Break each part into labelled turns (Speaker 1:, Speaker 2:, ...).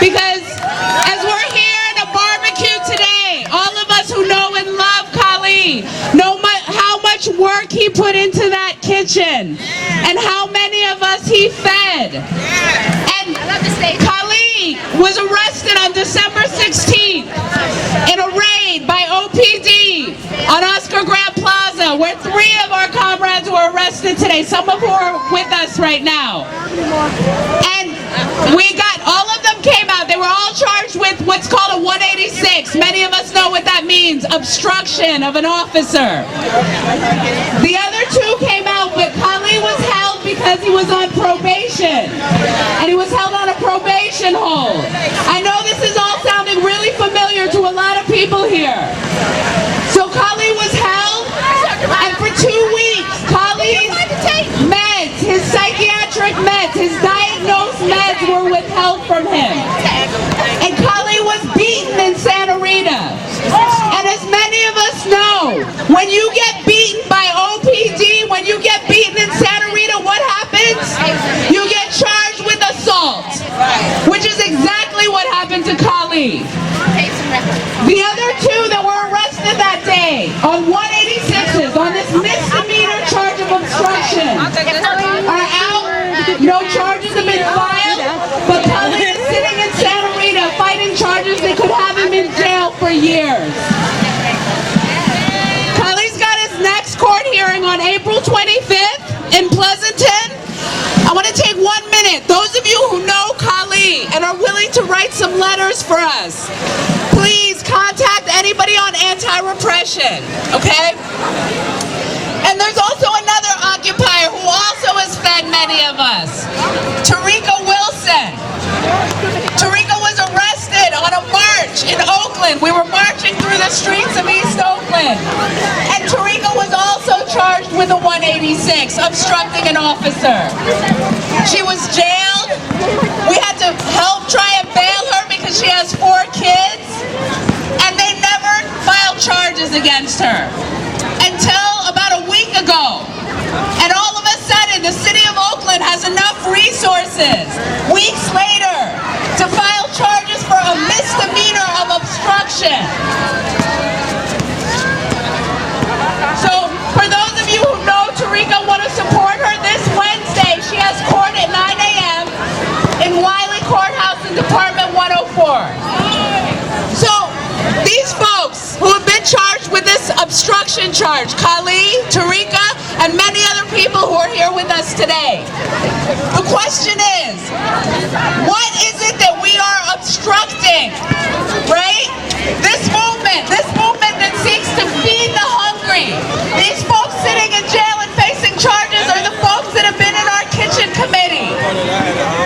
Speaker 1: Because as we're here at a barbecue today, all of us who know and love Kali know how much work he put into that kitchen and how many of us he fed. And Kali was arrested on December 16th in a raid by OPD on Oscar Grant Plaza, where 3 of our comrades were arrested today, some of who are with us right now. And all of them came out. They were all charged with what's called a 186. Many of us know what that means, obstruction of an officer. The other 2 came out, but Kali was held because he was on probation. And he was held on a probation hold. I know this is all sounding really familiar to a lot of people here. So Kali was held, and for 2 weeks, Kali's meds, his psychiatric meds, his diagnosed meds were withheld from him. And Kali was beaten in Santa Rita. And as many of us know, when you get beaten by OPD, when you get beaten in Santa Rita, what happens? You get charged with assault, which is exactly what happened to Kali. The other 2 that were arrested that day on 186s on this misdemeanor charge of obstruction are out. No charges have been filed, but Kali is sitting in Santa Rita fighting charges that could have him in jail for years. Kali's got his next court hearing on April 25th in Pleasanton. I want to take 1 minute. Those of you who know Kali and are willing to write some letters for us, please contact anybody on anti-repression, okay? And there's also another occupier who also has fed many of us, Tarika Wilson. Tarika was arrested on a march in Oakland. We were marching through the streets of East Oakland. And Tarika was also charged with a 186, obstructing an officer. She was jailed. We had to help try and bail her because she has 4 kids. And they never filed charges against her until about a week ago. And all of a sudden, the city of Oakland has enough resources, weeks later, to file charges for a misdemeanor of obstruction. So, for those of you who know Tarika want to support her, this Wednesday, she has court at 9 a.m. in Wiley Courthouse in Department 104. So, these folks who have been charged with this obstruction charge, Kali, Tarika, and many other people who are here with us today. The question is, what is it that we are obstructing, right? This movement that seeks to feed the hungry. These folks sitting in jail and facing charges are the folks that have been in our kitchen committee.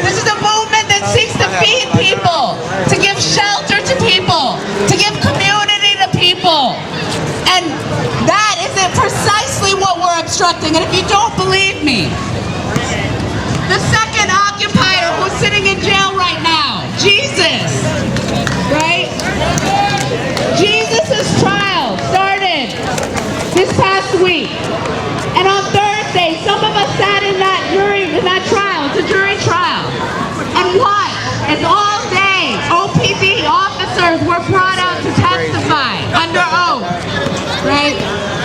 Speaker 1: This is a movement that seeks to feed people, to give shelter to people, to give community to people. And that is precisely what we're obstructing. And if you don't believe me, the second occupier who's sitting in jail right now, Jesus, right? Jesus' trial started this past week. And on Thursday, some of us sat in that trial. It's a jury trial. And what? As all day, OPD officers were brought out to testify under oath, right?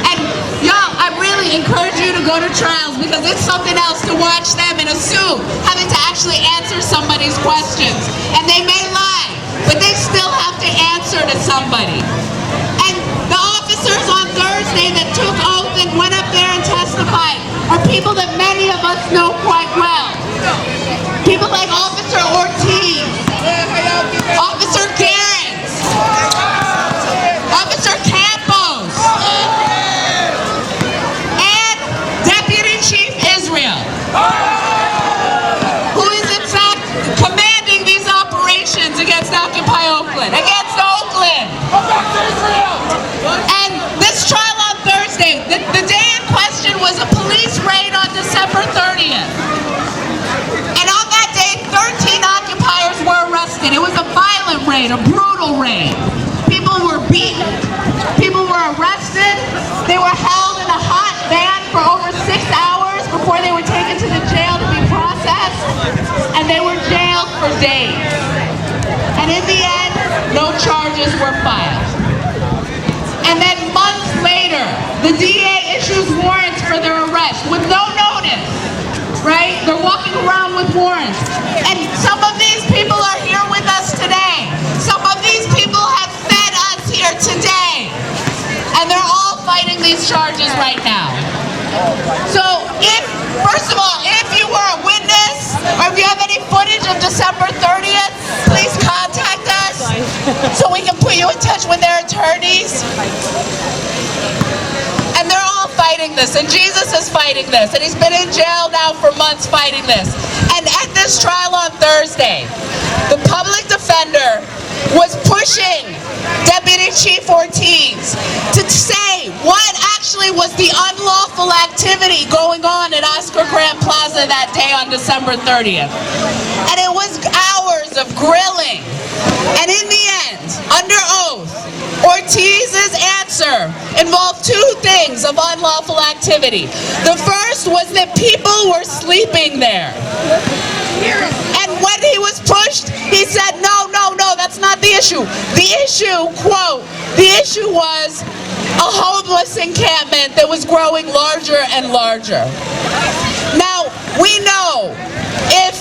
Speaker 1: And y'all, I really encourage you to go to trials because it's something else to watch them and assume having to actually answer somebody's questions. And they may lie, but they still have to answer to somebody. And the officers on Thursday that took oath and went up there and testified are people that many of us know quite well. People like Officer Ortiz, Officer Garrett, Officer Campos, and Deputy Chief Israel, who is in fact commanding these operations against Occupy Oakland, against Oakland. And this trial on Thursday, the day in question was a police raid on December 30th. And on that day, 13 occupiers were arrested. It was a violent raid, a brutal raid. People were beaten. People were arrested. They were held in a hot van for over 6 hours before they were taken to the jail to be processed. And they were jailed for days. And in the end, no charges were filed. And then months later, the DA issues warrants for their arrest with no notice, right? They're walking around with warrants. And some of these people are here with us today. Some of these people have fed us here today. And they're all fighting these charges right now. So first of all, if you were a witness, or if you have any footage of December 30th, please contact us so we can put you in touch with their attorneys. And they're all fighting this, and Jesus is fighting this, and he's been in jail now for months fighting this. And at this trial on Thursday, the public defender was pushing Deputy Chief Ortiz to say what actually was the unlawful activity going on at Oscar Grant Plaza that day on December 30th. And it was hours of grilling. And in the end, under oath, Ortiz's answer involved two things of unlawful activity. The first was that people were sleeping there. And when he was pushed, he said, no, that's not the issue. The issue, quote, the issue was a homeless encampment that was growing larger and larger. Now, we know if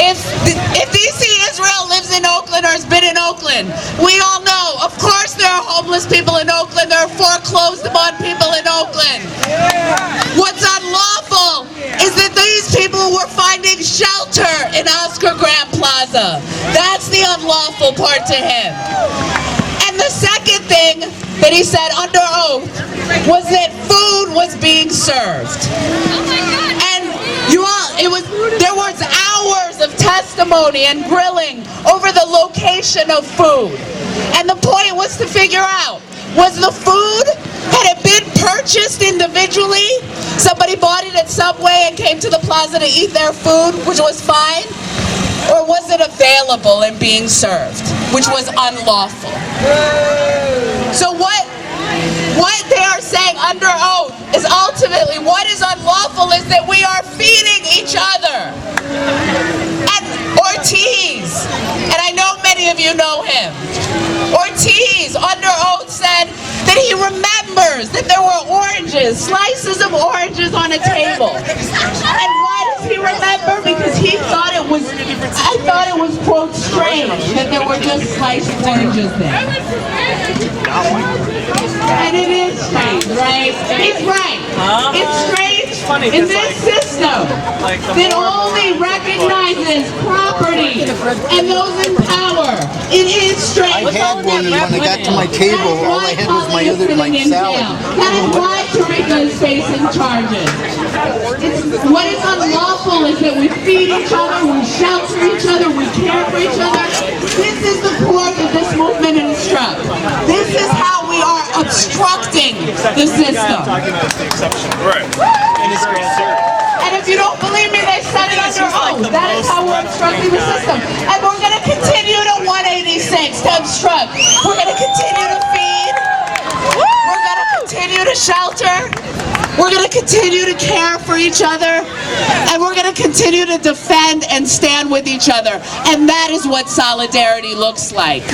Speaker 1: DC Israel lives in Oakland or has been in Oakland, we all know, of course there are homeless people in Oakland, there are foreclosed upon people in Oakland. What's unlawful is that these people were finding shelter in Oscar Grant Plaza. That's the unlawful part to him. And the second thing that he said under oath was that food was being served. And there was hours of testimony and grilling over the location of food. And the point was to figure out, was the food, had it been purchased individually? Somebody bought it at Subway and came to the plaza to eat their food, which was fine? Or was it available and being served, which was unlawful? So what they are saying under oath is ultimately what is unlawful is that we are feeding each other. And Ortiz, and I know many of you know him, Ortiz under oath said that he remembers that there were oranges, slices of oranges on a table. And why does he remember? Because he thought it was, I thought it was, quote, strange that there were just sliced oranges there. And it is strange, right? He's right. It's strange in this system that only recognizes property and those in power. It is strange.
Speaker 2: I had one, and when I got to my table, all I had was my salad.
Speaker 1: That is why Tarika is facing charges. What is unlawful is that we feed each other, we shelter each other, we care for each other. This is the core that this movement instructs. This is how we are obstructing the system. And if you don't believe me, they said it under oath. That is how we're obstructing the system. And we're going to continue to 186 to obstruct. We're going to continue to feed. We're going to continue to shelter. We're going to continue to care for each other. And we're going to continue to defend and stand with each other. And that is what solidarity looks like.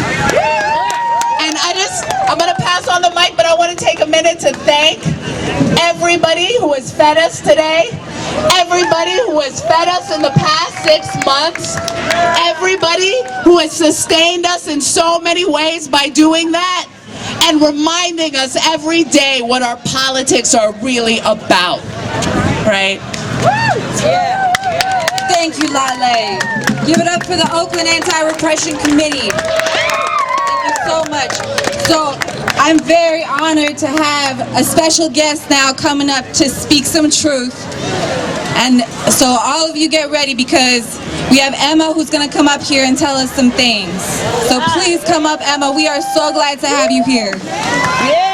Speaker 1: And I'm going to pass on the mic, but I want to take a minute to thank everybody who has fed us today, everybody who has fed us in the past 6 months, everybody who has sustained us in so many ways by doing that, and reminding us every day what our politics are really about, right?
Speaker 3: Yeah. Thank you, Lale. Give it up for the Oakland Anti-Repression Committee. So much. So I'm very honored to have a special guest now coming up to speak some truth. And so all of you get ready because we have Emma who's going to come up here and tell us some things. So please come up, Emma. We are so glad to have you here. Yeah.